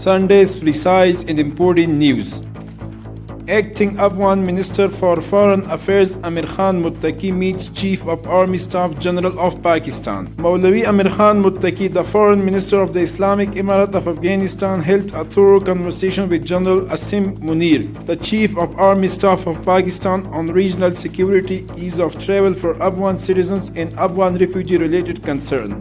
Sunday's precise and important news. Acting Afghan Minister for Foreign Affairs Amir Khan Muttaqi meets Chief of Army Staff General of Pakistan. Maulavi Amir Khan Muttaqi, the Foreign Minister of the Islamic Emirate of Afghanistan, held a thorough conversation with General Asim Munir, the Chief of Army Staff of Pakistan, on regional security, ease of travel for Afghan citizens and Afghan refugee-related concerns.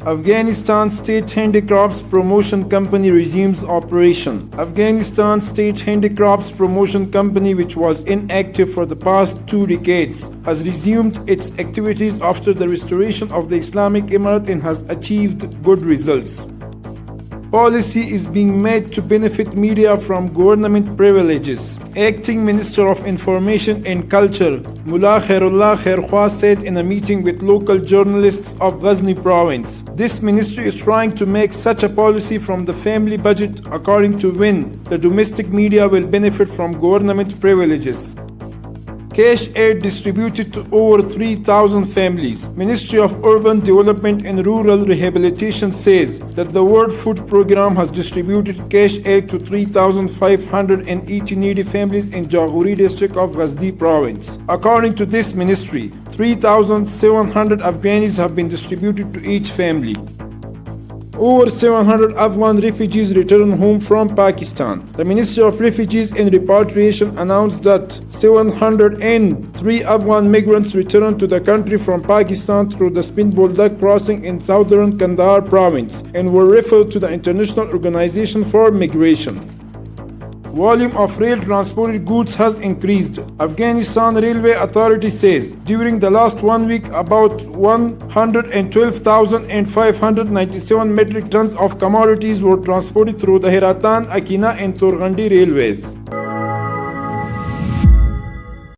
Afghanistan State Handicrafts Promotion Company resumes operation. Afghanistan State Handicrafts Promotion Company, which was inactive for the past 2 decades, has resumed its activities after the restoration of the Islamic Emirate and has achieved good results. Policy is being made to benefit media from government privileges. Acting Minister of Information and Culture, Mullah Khairullah Khairkhwa, said in a meeting with local journalists of Ghazni province, this ministry is trying to make such a policy from the family budget according to when the domestic media will benefit from government privileges. Cash aid distributed to over 3,000 families. Ministry of Urban Development and Rural Rehabilitation says that the World Food Program has distributed cash aid to 3,580 needy families in Jaghuri district of Ghazni province. According to this ministry, 3,700 Afghanis have been distributed to each family. Over 700 Afghan refugees return home from Pakistan. The Ministry of Refugees and Repatriation announced that 703 Afghan migrants returned to the country from Pakistan through the Spin Boldak crossing in southern Kandahar province and were referred to the International Organization for Migration. Volume of rail transported goods has increased. Afghanistan Railway Authority says during the last 1 week about 112,597 metric tons of commodities were transported through the Heratan, Akina and Torgandi railways.